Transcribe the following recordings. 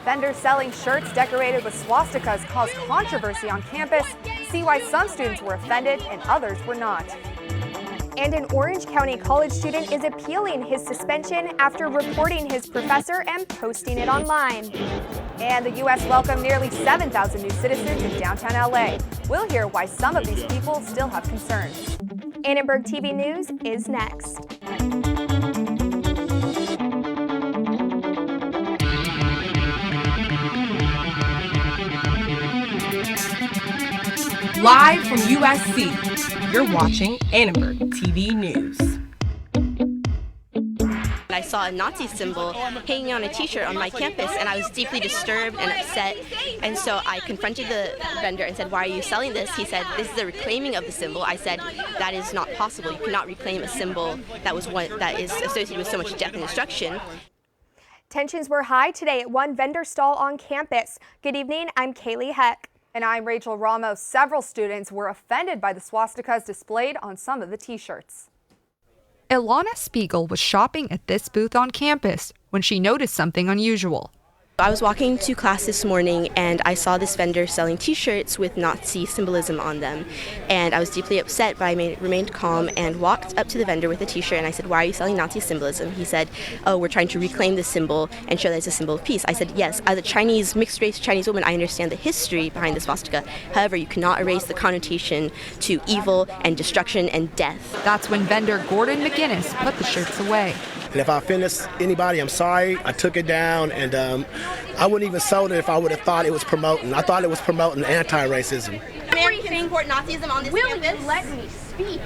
Vendors selling shirts decorated with swastikas caused controversy on campus. See why some students were offended and others were not. And an Orange County college student is appealing his suspension after reporting his professor and posting it online. And the U.S. welcomed nearly 7,000 new citizens in downtown LA. We'll hear why some of these people still have concerns. Annenberg TV News is next. Live from USC, you're watching Annenberg TV News. I saw a Nazi symbol hanging on a t-shirt on my campus, and I was deeply disturbed and upset. And so I confronted the vendor and said, "Why are you selling this?" He said, "This is a reclaiming of the symbol." I said, "That is not possible. You cannot reclaim a symbol that is associated with so much death and destruction." Tensions were high today at one vendor stall on campus. Good evening, I'm Kaylee Heck. And I'm Rachel Ramos. Several students were offended by the swastikas displayed on some of the t-shirts. Ilana Spiegel was shopping at this booth on campus when she noticed something unusual. I was walking to class this morning and I saw this vendor selling t-shirts with Nazi symbolism on them. And I was deeply upset, but I remained calm and walked up to the vendor with a t-shirt and I said, "Why are you selling Nazi symbolism?" He said, "Oh, we're trying to reclaim this symbol and show that it's a symbol of peace." I said, "Yes, as a mixed race Chinese woman, I understand the history behind the swastika. However, you cannot erase the connotation to evil and destruction and death." That's when vendor Gordon McGinnis put the shirts away. And if I offended anybody, I'm sorry. I took it down, and I wouldn't even sold it if I would have thought it was promoting. I thought it was promoting anti-racism. American support Nazism on this campus. Let me speak.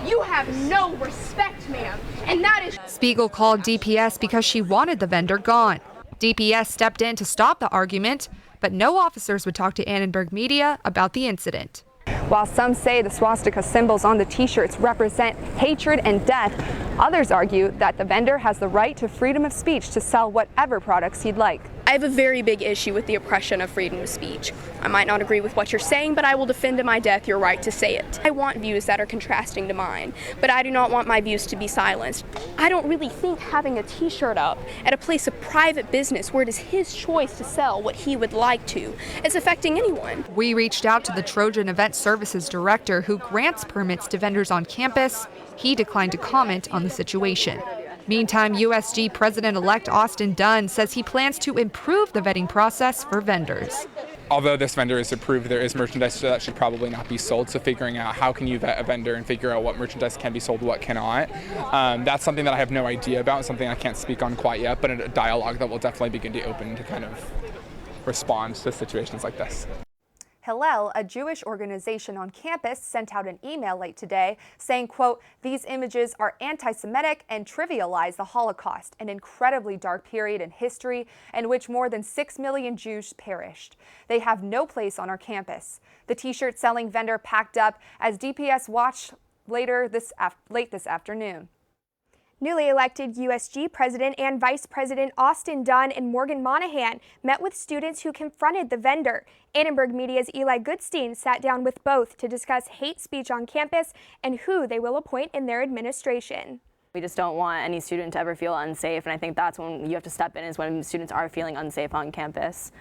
You have no respect, ma'am, and that is... Spiegel called DPS because she wanted the vendor gone. DPS stepped in to stop the argument, but no officers would talk to Annenberg Media about the incident. While some say the swastika symbols on the t-shirts represent hatred and death, others argue that the vendor has the right to freedom of speech to sell whatever products he'd like. I have a very big issue with the oppression of freedom of speech. I might not agree with what you're saying, but I will defend to my death your right to say it. I want views that are contrasting to mine, but I do not want my views to be silenced. I don't really think having a t-shirt up at a place of private business where it is his choice to sell what he would like to is affecting anyone. We reached out to the Trojan Event Services Director who grants permits to vendors on campus. He declined to comment on the situation. Meantime, USG President-elect Austin Dunn says he plans to improve the vetting process for vendors. Although this vendor is approved, there is merchandise that should probably not be sold. So figuring out how can you vet a vendor and figure out what merchandise can be sold, what cannot. That's something that I have no idea about, something I can't speak on quite yet, but a dialogue that will definitely begin to open to kind of respond to situations like this. Hillel, a Jewish organization on campus, sent out an email late today saying, quote, "These images are anti-Semitic and trivialize the Holocaust, an incredibly dark period in history in which more than 6 million Jews perished. They have no place on our campus." The t-shirt selling vendor packed up as DPS watched late this afternoon. Newly elected USG President and Vice President Austin Dunn and Morgan Monahan met with students who confronted the vendor. Annenberg Media's Eli Goodstein sat down with both to discuss hate speech on campus and who they will appoint in their administration. We just don't want any student to ever feel unsafe, and I think that's when you have to step in, is when students are feeling unsafe on campus.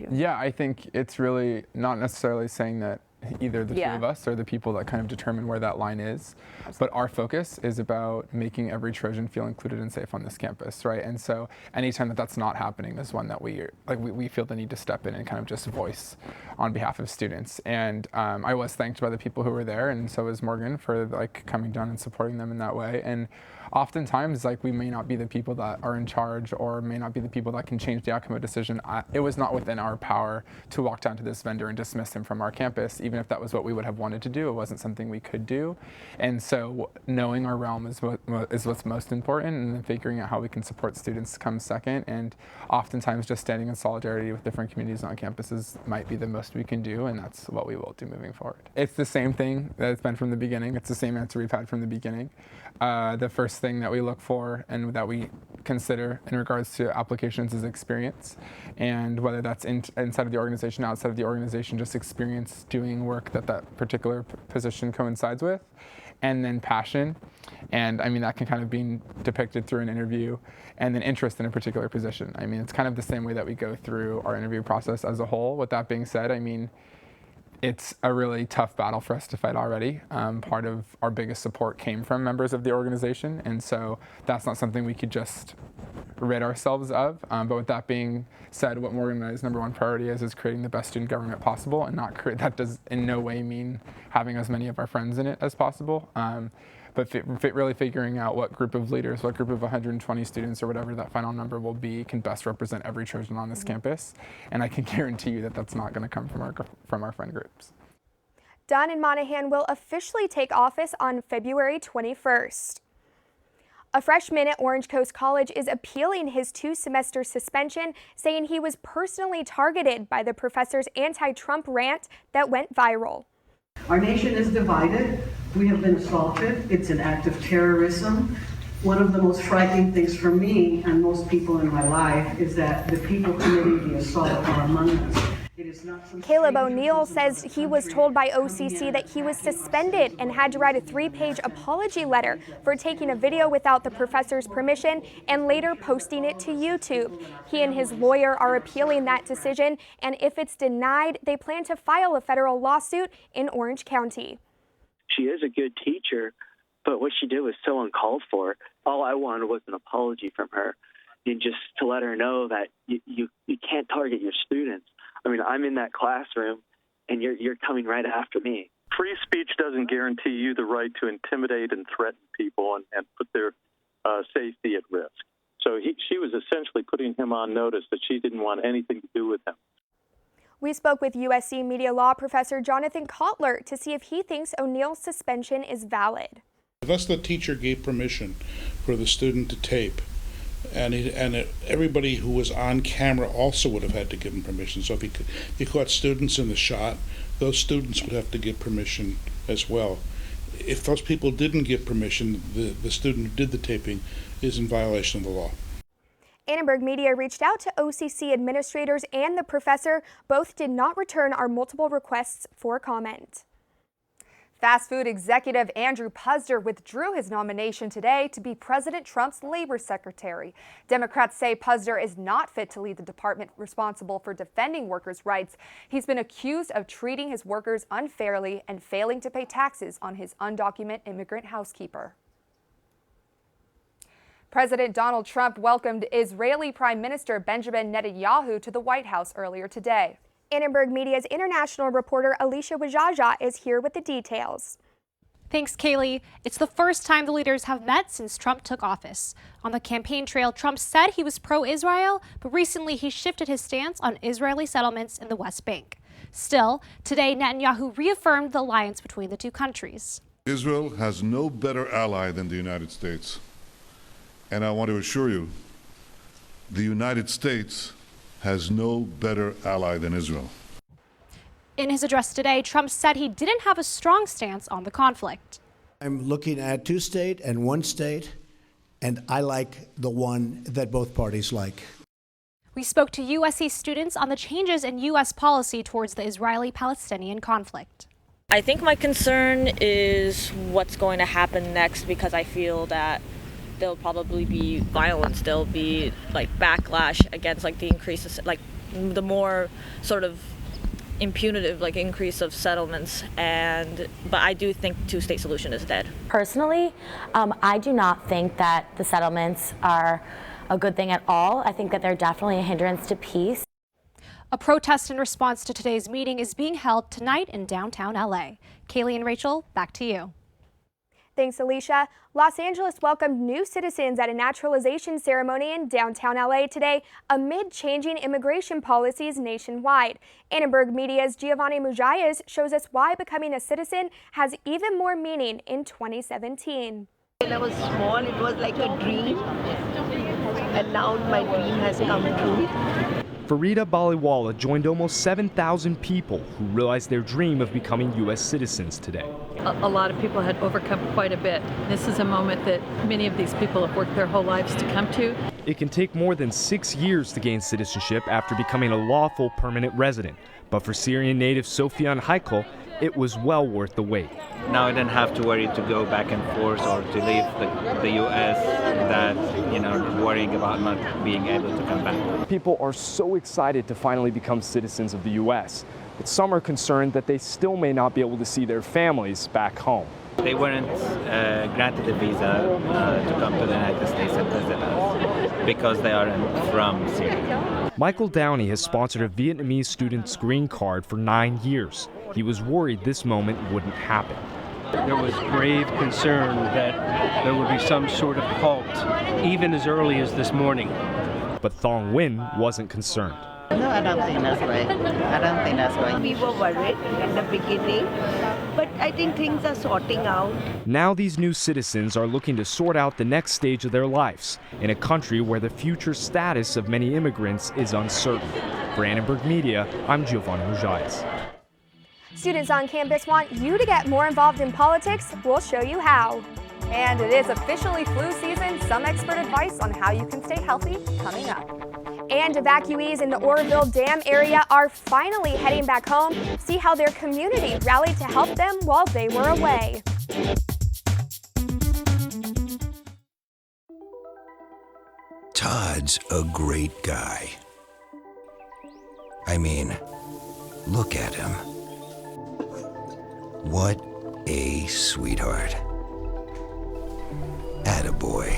Yeah, I think it's really not necessarily saying that either the two of us are the people that kind of determine where that line is. But our focus is about making every Trojan feel included and safe on this campus, right? And so anytime that that's not happening is one that we feel the need to step in and kind of just voice on behalf of students. And I was thanked by the people who were there, and so was Morgan, for coming down and supporting them in that way. And oftentimes, we may not be the people that are in charge, or may not be the people that can change the outcome of a decision. It was not within our power to walk down to this vendor and dismiss him from our campus, even if that was what we would have wanted to do. It wasn't something we could do. And so knowing our realm is what's most important, and then figuring out how we can support students comes second. And oftentimes just standing in solidarity with different communities on campuses might be the most we can do, and that's what we will do moving forward. It's the same thing that it's been from the beginning. It's the same answer we've had from the beginning. The first thing that we look for and that we consider in regards to applications is experience, and whether that's inside of the organization, outside of the organization, just experience doing work that particular position coincides with. and then passion. And I mean, that can kind of be depicted through an interview, and then interest in a particular position. I mean, it's kind of the same way that we go through our interview process as a whole. With that being said, I mean, it's a really tough battle for us to fight already. Part of our biggest support came from members of the organization, and so that's not something we could just rid ourselves of. But with that being said, what Morgan and I's number one priority is creating the best student government possible, and that does in no way mean having as many of our friends in it as possible. But really figuring out what group of leaders, what group of 120 students or whatever that final number will be can best represent every Trojan on this campus. And I can guarantee you that that's not going to come from our friend groups. Dunn and Monahan will officially take office on February 21st. A freshman at Orange Coast College is appealing his 2-semester suspension, saying he was personally targeted by the professor's anti-Trump rant that went viral. Our nation is divided. We have been assaulted. It's an act of terrorism. One of the most frightening things for me and most people in my life is that the people committing the assault are among us. Caleb O'Neill says he was told by OCC that he was suspended and had to write a 3-page apology letter for taking a video without the professor's permission and later posting it to YouTube. He and his lawyer are appealing that decision, and if it's denied, they plan to file a federal lawsuit in Orange County. She is a good teacher, but what she did was so uncalled for. All I wanted was an apology from her, and just to let her know that you can't target your students. I mean, I'm in that classroom, and you're coming right after me. Free speech doesn't guarantee you the right to intimidate and threaten people and put their safety at risk. So she was essentially putting him on notice that she didn't want anything to do with him. We spoke with USC media law professor Jonathan Kotler to see if he thinks O'Neill's suspension is valid. Unless the teacher gave permission for the student to tape, and everybody who was on camera also would have had to give him permission. So if he caught students in the shot, those students would have to give permission as well. If those people didn't give permission, the student who did the taping is in violation of the law. Annenberg Media reached out to OCC administrators and the professor. Both did not return our multiple requests for comment. Fast food executive Andrew Puzder withdrew his nomination today to be President Trump's labor secretary. Democrats say Puzder is not fit to lead the department responsible for defending workers' rights. He's been accused of treating his workers unfairly and failing to pay taxes on his undocumented immigrant housekeeper. President Donald Trump welcomed Israeli Prime Minister Benjamin Netanyahu to the White House earlier today. Annenberg Media's international reporter Alicia Wajaja is here with the details. Thanks, Kaylee. It's the first time the leaders have met since Trump took office. On the campaign trail, Trump said he was pro-Israel, but recently he shifted his stance on Israeli settlements in the West Bank. Still, today Netanyahu reaffirmed the alliance between the two countries. Israel has no better ally than the United States. And I want to assure you, the United States has no better ally than Israel. In his address today, Trump said he didn't have a strong stance on the conflict. I'm looking at two-state and one-state, and I like the one that both parties like. We spoke to USC students on the changes in U.S. policy towards the Israeli-Palestinian conflict. I think my concern is what's going to happen next, because I feel that there'll probably be violence, there'll be like backlash against like the increases, like the more sort of impunitive like increase of settlements, but I do think two-state solution is dead. Personally, I do not think that the settlements are a good thing at all. I think that they're definitely a hindrance to peace. A protest in response to today's meeting is being held tonight in downtown LA. Kaylee and Rachel, back to you. Thanks, Alicia. Los Angeles welcomed new citizens at a naturalization ceremony in downtown LA today amid changing immigration policies nationwide. Annenberg Media's Giovanni Mujaez shows us why becoming a citizen has even more meaning in 2017. When I was small, it was like a dream, and now my dream has come true. Farida Baliwala joined almost 7,000 people who realized their dream of becoming U.S. citizens today. A lot of people had overcome quite a bit. This is a moment that many of these people have worked their whole lives to come to. It can take more than 6 years to gain citizenship after becoming a lawful permanent resident. But for Syrian native Sofian Haikal, it was well worth the wait. Now I don't have to worry to go back and forth or to leave the U.S. that, worrying about not being able to come back. People are so excited to finally become citizens of the U.S., but some are concerned that they still may not be able to see their families back home. They weren't granted a visa to come to the United States and visit us because they aren't from Syria. Michael Downey has sponsored a Vietnamese student's green card for 9 years. He was worried this moment wouldn't happen. There was grave concern that there would be some sort of halt, even as early as this morning. But Thong Nguyen wasn't concerned. No, I don't think that's right. I don't think that's right. We were worried in the beginning, but I think things are sorting out. Now these new citizens are looking to sort out the next stage of their lives in a country where the future status of many immigrants is uncertain. For Annenberg Media, I'm Giovanni Mujais. Students on campus want you to get more involved in politics. We'll show you how. And it is officially flu season. Some expert advice on how you can stay healthy coming up. And evacuees in the Oroville Dam area are finally heading back home. See how their community rallied to help them while they were away. Todd's a great guy. I mean, look at him. What a sweetheart. Attaboy.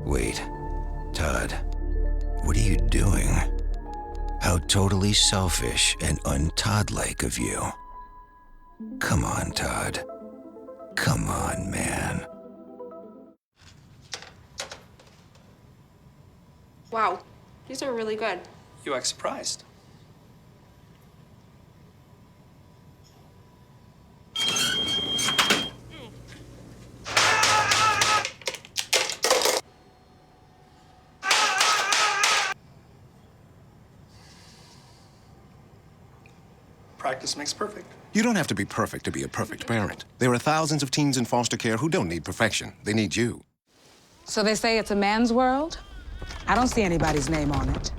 Wait, Todd, what are you doing? How totally selfish and un-Todd-like of you. Come on, Todd. Come on, man. Wow, these are really good. You act surprised. Practice makes perfect. You don't have to be perfect to be a perfect parent. There are thousands of teens in foster care who don't need perfection. They need you. So they say it's a man's world? I don't see anybody's name on it.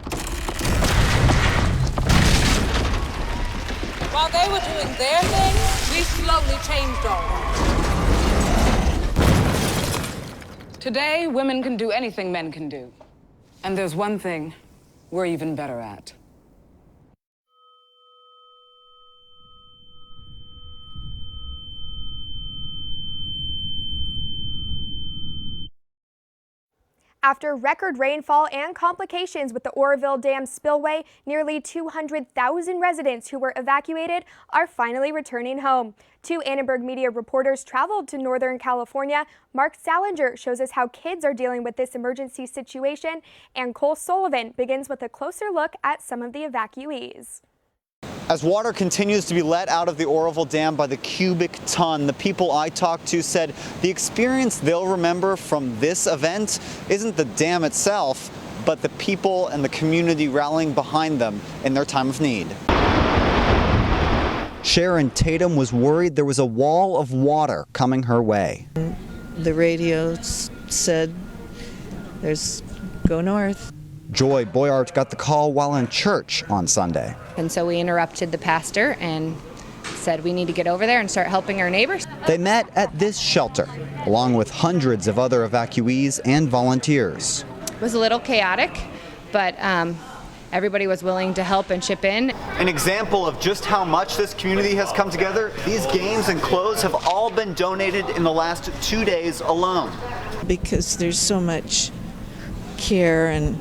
While they were doing their thing, we slowly changed all that. Today, women can do anything men can do. And there's one thing we're even better at. After record rainfall and complications with the Oroville Dam spillway, nearly 200,000 residents who were evacuated are finally returning home. 2 Annenberg Media reporters traveled to Northern California. Mark Salinger shows us how kids are dealing with this emergency situation, and Cole Sullivan begins with a closer look at some of the evacuees. As water continues to be let out of the Oroville Dam by the cubic ton, the people I talked to said the experience they'll remember from this event isn't the dam itself, but the people and the community rallying behind them in their time of need. Sharon Tatum was worried there was a wall of water coming her way. The radio said, go north. Joy Boyart got the call while in church on Sunday. And so we interrupted the pastor and said we need to get over there and start helping our neighbors. They met at this shelter, along with hundreds of other evacuees and volunteers. It was a little chaotic, but everybody was willing to help and chip in. An example of just how much this community has come together, these games and clothes have all been donated in the last 2 days alone. Because there's so much care and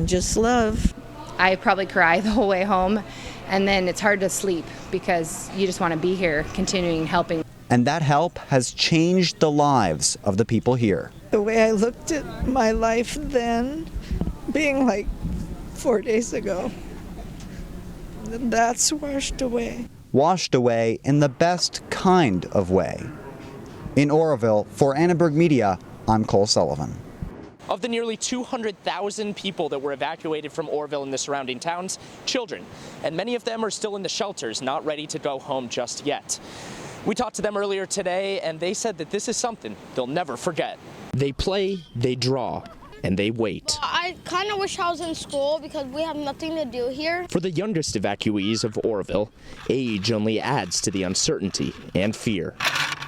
just love. I probably cry the whole way home, and then it's hard to sleep because you just want to be here, continuing helping. And that help has changed the lives of the people here. The way I looked at my life then, being like 4 days ago, that's washed away. Washed away in the best kind of way. In Oroville, for Annenberg Media, I'm Cole Sullivan. Of the nearly 200,000 people that were evacuated from Oroville and the surrounding towns, children, and many of them are still in the shelters, not ready to go home just yet. We talked to them earlier today, and they said that this is something they'll never forget. They play, they draw, and they wait. I kind of wish I was in school because we have nothing to do here. For the youngest evacuees of Oroville, age only adds to the uncertainty and fear.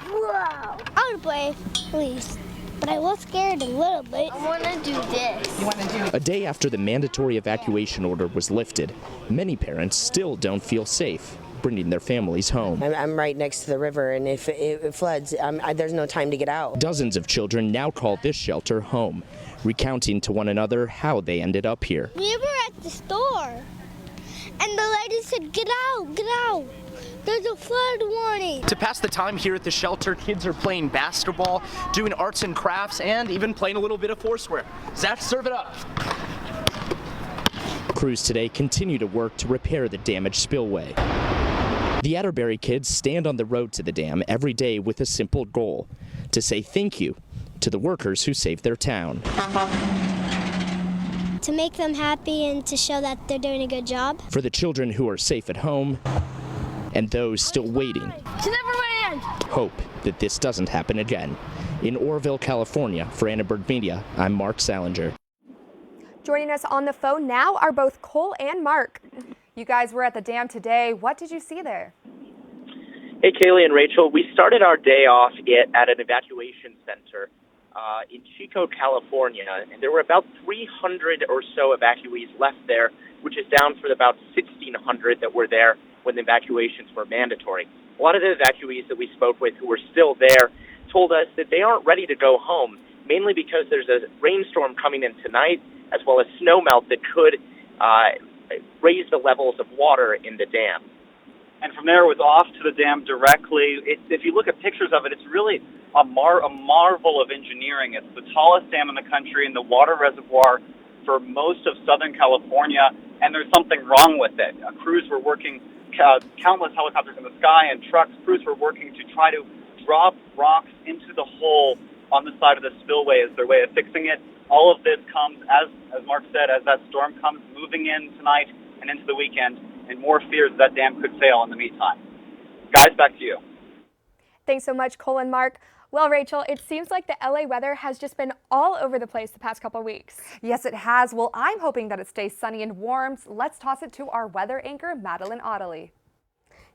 Wow. I would play, please. But I was scared a little bit. I want to do this. You want to do A day after the mandatory evacuation order was lifted, many parents still don't feel safe bringing their families home. I'm right next to the river, and if it floods, there's no time to get out. Dozens of children now call this shelter home, recounting to one another how they ended up here. We were at the store, and the lady said, "Get out, get out. There's a flood warning." To pass the time here at the shelter, kids are playing basketball, doing arts and crafts, and even playing a little bit of Foursquare. Zach, serve it up. Crews today continue to work to repair the damaged spillway. The Atterbury kids stand on the road to the dam every day with a simple goal: to say thank you to the workers who saved their town. To make them happy and to show that they're doing a good job. For the children who are safe at home and those still waiting, To never win! hope that this doesn't happen again. In Oroville, California, for Annenberg Media, I'm Mark Salinger. Joining us on the phone now are both Cole and Mark. You guys were at the dam today. What did you see there? Hey, Kaylee and Rachel. We started our day off at an evacuation center in Chico, California, and there were about 300 or so evacuees left there, which is down from about 1,600 that were there when the evacuations were mandatory. A lot of the evacuees that we spoke with who were still there told us that they aren't ready to go home, mainly because there's a rainstorm coming in tonight, as well as snowmelt that could raise the levels of water in the dam. And from there, it was off to the dam directly. If you look at pictures of it, it's really a marvel of engineering. It's the tallest dam in the country and the water reservoir for most of Southern California, and there's something wrong with it. Crews were working, countless helicopters in the sky and trucks. Crews were working to try to drop rocks into the hole on the side of the spillway as their way of fixing it. All of this comes, as Mark said, as that storm comes moving in tonight and into the weekend, and more fears that dam could fail in the meantime. Guys, back to you. Thanks so much, Cole and Mark. Well, Rachel, it seems like the LA weather has just been all over the place the past couple of weeks. Yes, it has. Well, I'm hoping that it stays sunny and warm. So let's toss it to our weather anchor, Madeline Otterly.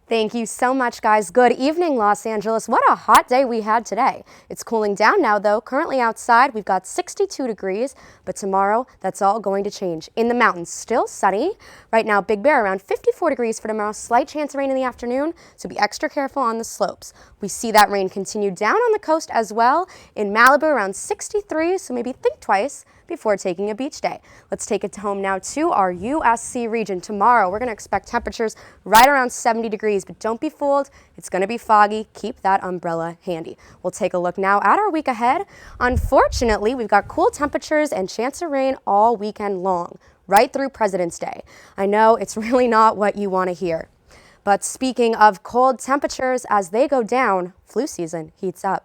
Thank you so much, guys. Good evening, Los Angeles. What a hot day we had today. It's cooling down now, though. Currently outside, we've got 62 degrees, but tomorrow, that's all going to change. In the mountains, still sunny. Right now, Big Bear around 54 degrees for tomorrow. Slight chance of rain in the afternoon, so be extra careful on the slopes. We see that rain continue down on the coast as well. In Malibu, around 63, so maybe think twice before taking a beach day. Let's take it home now to our USC region. Tomorrow, we're going to expect temperatures right around 70 degrees, but don't be fooled. It's going to be foggy. Keep that umbrella handy. We'll take a look now at our week ahead. Unfortunately, we've got cool temperatures and chance of rain all weekend long, right through President's Day. I know it's really not what you want to hear. But speaking of cold temperatures, as they go down, flu season heats up.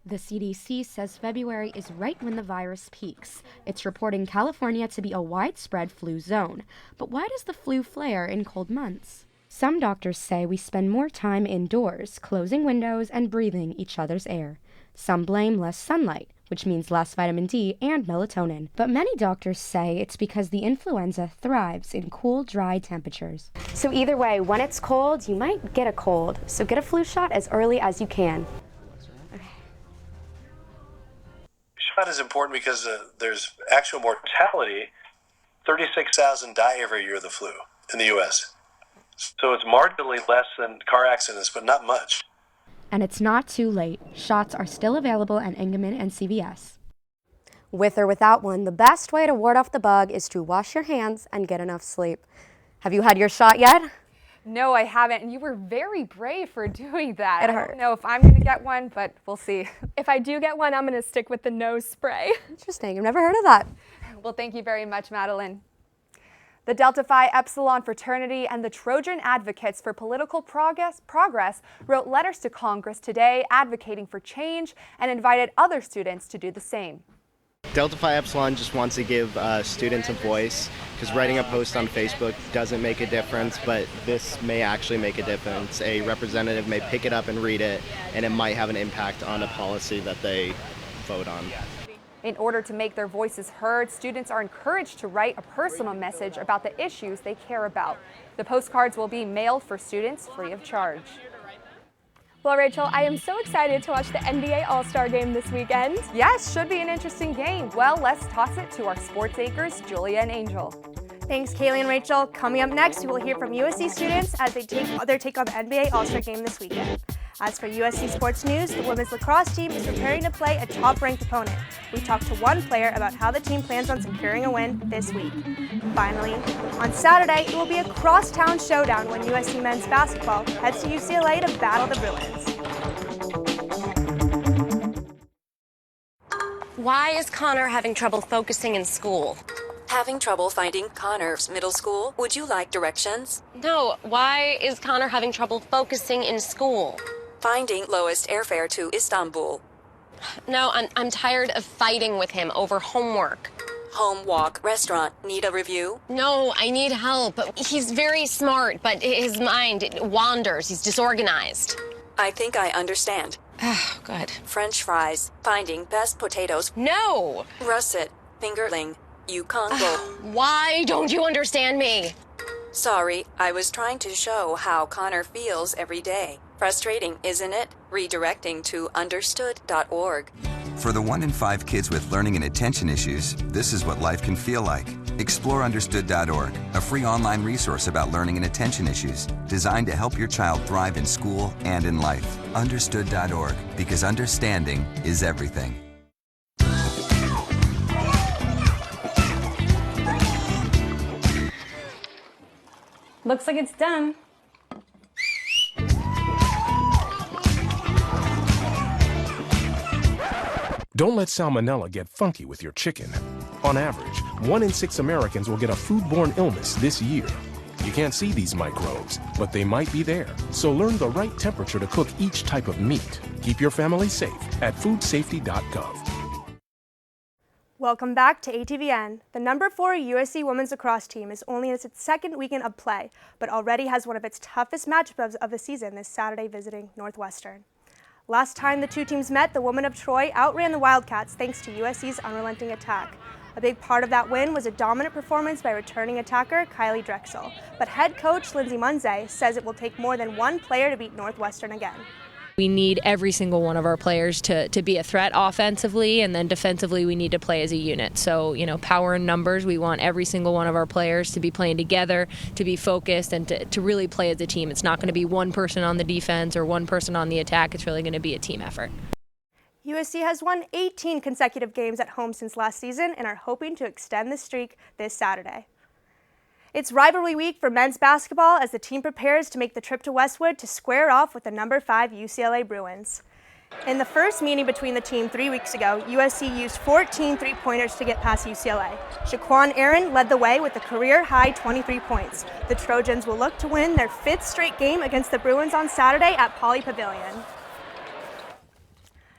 The CDC says February is right when the virus peaks. It's reporting California to be a widespread flu zone. But why does the flu flare in cold months? Some doctors say we spend more time indoors, closing windows and breathing each other's air. Some blame less sunlight, which means less vitamin D and melatonin. But many doctors say it's because the influenza thrives in cool, dry temperatures. So either way, when it's cold, you might get a cold. So get a flu shot as early as you can. Shot is important because there's actual mortality. 36,000 die every year of the flu in the U.S. So it's marginally less than car accidents, but not much. And it's not too late. Shots are still available at Engelman and CVS. With or without one, the best way to ward off the bug is to wash your hands and get enough sleep. Have you had your shot yet? No, I haven't, and you were very brave for doing that. It I hurt. don't know if I'm going to get one, but we'll see. If I do get one, I'm going to stick with the nose spray. Interesting. I've never heard of that. Well, thank you very much, Madeline. The Delta Phi Epsilon fraternity and the Trojan Advocates for Political Progress wrote letters to Congress today advocating for change and invited other students to do the same. Delta Phi Epsilon just wants to give students a voice, because writing a post on Facebook doesn't make a difference, but this may actually make a difference. A representative may pick it up and read it, and it might have an impact on a policy that they vote on. In order to make their voices heard, students are encouraged to write a personal message about the issues they care about. The postcards will be mailed for students free of charge. Well, Rachel, I am so excited to watch the NBA All-Star Game this weekend. Yes, should be an interesting game. Well, let's toss it to our sports anchors, Julia and Angel. Thanks, Kaylee and Rachel. Coming up next, we will hear from USC students as they take on the NBA All-Star Game this weekend. As for USC sports news, the women's lacrosse team is preparing to play a top-ranked opponent. We talked to one player about how the team plans on securing a win this week. Finally, on Saturday, it will be a cross-town showdown when USC men's basketball heads to UCLA to battle the Bruins. Why is Connor having trouble focusing in school? Having trouble finding Connor's middle school? Would you like directions? No, why is Connor having trouble focusing in school? Finding lowest airfare to Istanbul. No, I'm tired of fighting with him over homework. Home, walk, restaurant. Need a review? No, I need help. He's very smart, but his mind wanders. He's disorganized. I think I understand. Oh, good. French fries. Finding best potatoes. No! Russet. Fingerling. Yukon Bowl. Why don't you understand me? Sorry, I was trying to show how Connor feels every day. Frustrating, isn't it? Redirecting to understood.org. For the 1 in 5 kids with learning and attention issues, this is what life can feel like. Explore understood.org, a free online resource about learning and attention issues, designed to help your child thrive in school and in life. Understood.org, because understanding is everything. Looks like it's done. Don't let salmonella get funky with your chicken. On average, 1 in 6 Americans will get a foodborne illness this year. You can't see these microbes, but they might be there. So learn the right temperature to cook each type of meat. Keep your family safe at foodsafety.gov. Welcome back to ATVN. The number 4 USC women's lacrosse team is only in its second weekend of play, but already has one of its toughest matchups of the season this Saturday visiting Northwestern. Last time the two teams met, the women of Troy outran the Wildcats thanks to USC's unrelenting attack. A big part of that win was a dominant performance by returning attacker Kylie Drexel, but head coach Lindsay Munze says it will take more than one player to beat Northwestern again. We need every single one of our players to be a threat offensively, and then defensively we need to play as a unit. So, power in numbers, we want every single one of our players to be playing together, to be focused, and to really play as a team. It's not going to be one person on the defense or one person on the attack. It's really going to be a team effort. USC has won 18 consecutive games at home since last season and are hoping to extend the streak this Saturday. It's rivalry week for men's basketball as the team prepares to make the trip to Westwood to square off with the number 5 UCLA Bruins. In the first meeting between the team 3 weeks ago, USC used 14 three-pointers to get past UCLA. Shaquan Aaron led the way with a career-high 23 points. The Trojans will look to win their 5th straight game against the Bruins on Saturday at Pauley Pavilion.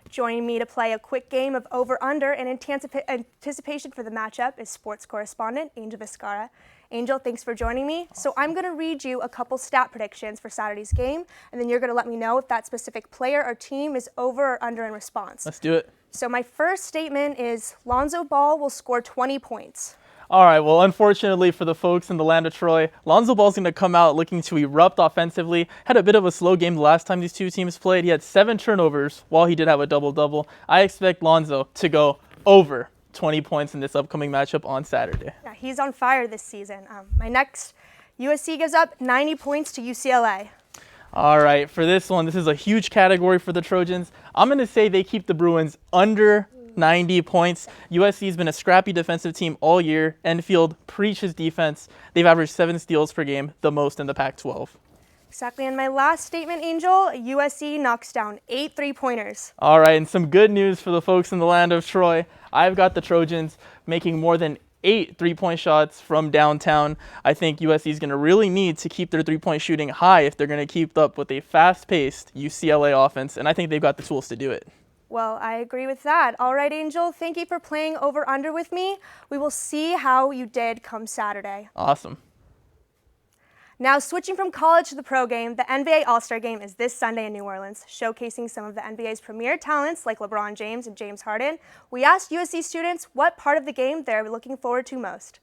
Joining me to play a quick game of over-under in anticipation for the matchup is sports correspondent Angel Vizcarra. Angel, thanks for joining me. So I'm going to read you a couple stat predictions for Saturday's game, and then you're going to let me know if that specific player or team is over or under in response. Let's do it. So my first statement is Lonzo Ball will score 20 points. All right, well, unfortunately for the folks in the land of Troy, Lonzo Ball's going to come out looking to erupt offensively. Had a bit of a slow game the last time these two teams played. He had 7 turnovers while he did have a double-double. I expect Lonzo to go over 20 points in this upcoming matchup on Saturday. Yeah, he's on fire this season. My next, USC gives up 90 points to UCLA. All right, for this one, this is a huge category for the Trojans. I'm going to say they keep the Bruins under 90 points. USC's been a scrappy defensive team all year. Enfield preaches defense. They've averaged 7 steals per game, the most in the Pac-12. Exactly, and my last statement, Angel, USC knocks down 8 three-pointers. All right, and some good news for the folks in the land of Troy. I've got the Trojans making more than 8 three-point shots from downtown. I think USC is going to really need to keep their three-point shooting high if they're going to keep up with a fast-paced UCLA offense, and I think they've got the tools to do it. Well, I agree with that. All right, Angel, thank you for playing over-under with me. We will see how you did come Saturday. Awesome. Now switching from college to the pro game, the NBA All-Star Game is this Sunday in New Orleans, showcasing some of the NBA's premier talents like LeBron James and James Harden. We asked USC students what part of the game they're looking forward to most.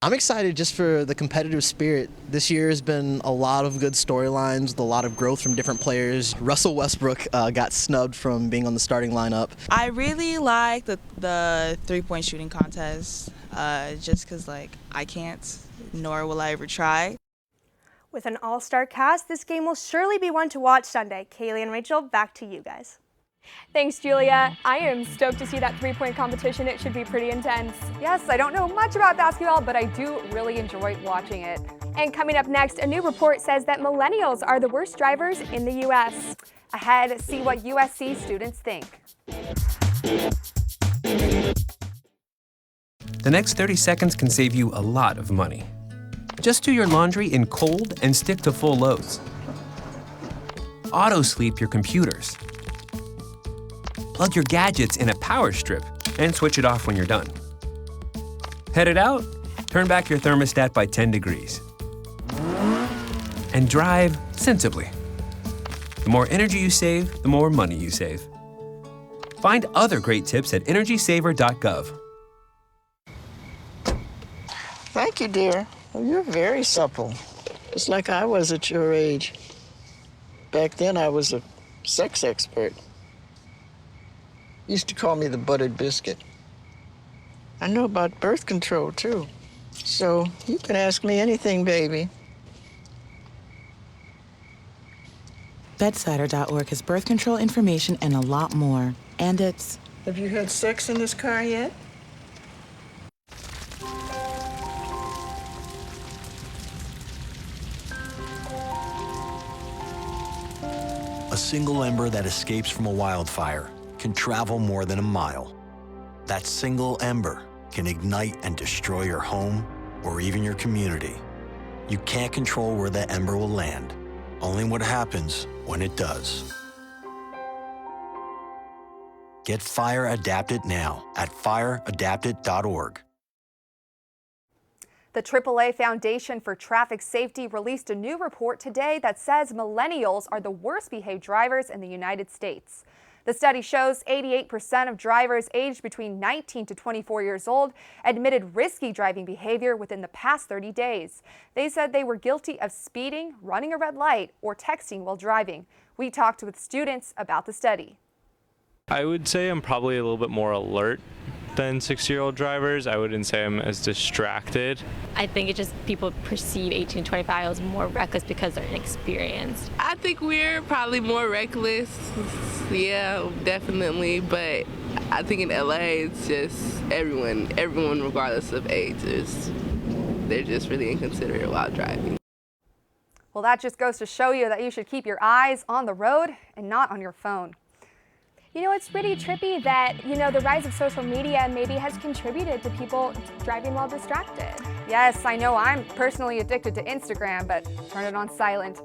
I'm excited just for the competitive spirit. This year has been a lot of good storylines, with a lot of growth from different players. Russell Westbrook got snubbed from being on the starting lineup. I really like the three-point shooting contest, just because I can't, nor will I ever try. With an all-star cast, this game will surely be one to watch Sunday. Kaylee and Rachel, back to you guys. Thanks, Julia. I am stoked to see that three-point competition. It should be pretty intense. Yes, I don't know much about basketball, but I do really enjoy watching it. And coming up next, a new report says that millennials are the worst drivers in the U.S. Ahead, see what USC students think. The next 30 seconds can save you a lot of money. Just do your laundry in cold and stick to full loads. Auto-sleep your computers. Plug your gadgets in a power strip and switch it off when you're done. Headed out? Turn back your thermostat by 10 degrees. And drive sensibly. The more energy you save, the more money you save. Find other great tips at energysaver.gov. Thank you, dear. Well, you're very supple. Just like I was at your age. Back then, I was a sex expert. Used to call me the buttered biscuit. I know about birth control, too. So you can ask me anything, baby. Bedsider.org has birth control information and a lot more. And it's... Have you had sex in this car yet? A single ember that escapes from a wildfire can travel more than a mile. That single ember can ignite and destroy your home or even your community. You can't control where that ember will land, only what happens when it does. Get Fire Adapted now at fireadapted.org. The AAA Foundation for Traffic Safety released a new report today that says millennials are the worst behaved drivers in the United States. The study shows 88% of drivers aged between 19 to 24 years old admitted risky driving behavior within the past 30 days. They said they were guilty of speeding, running a red light, or texting while driving. We talked with students about the study. I would say I'm probably a little bit more alert than 6-year-old drivers. I wouldn't say I'm as distracted. I think it's just people perceive 18 to 25 as more reckless because they're inexperienced. I think we're probably more reckless, yeah, definitely, but I think in LA it's just everyone regardless of age, they're just really inconsiderate while driving. Well, that just goes to show you that you should keep your eyes on the road and not on your phone. You know, it's pretty trippy that, the rise of social media maybe has contributed to people driving while distracted. Yes, I know I'm personally addicted to Instagram, but turn it on silent.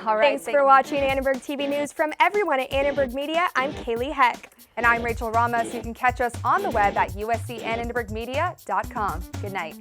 All right. Thanks for watching Annenberg TV News. From everyone at Annenberg Media, I'm Kaylee Heck. And I'm Rachel Ramos. You can catch us on the web at uscannenbergmedia.com. Good night.